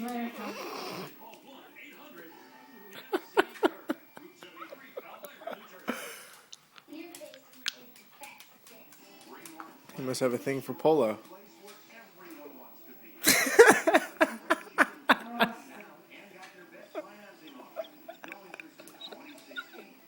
America. He must have a thing for polo.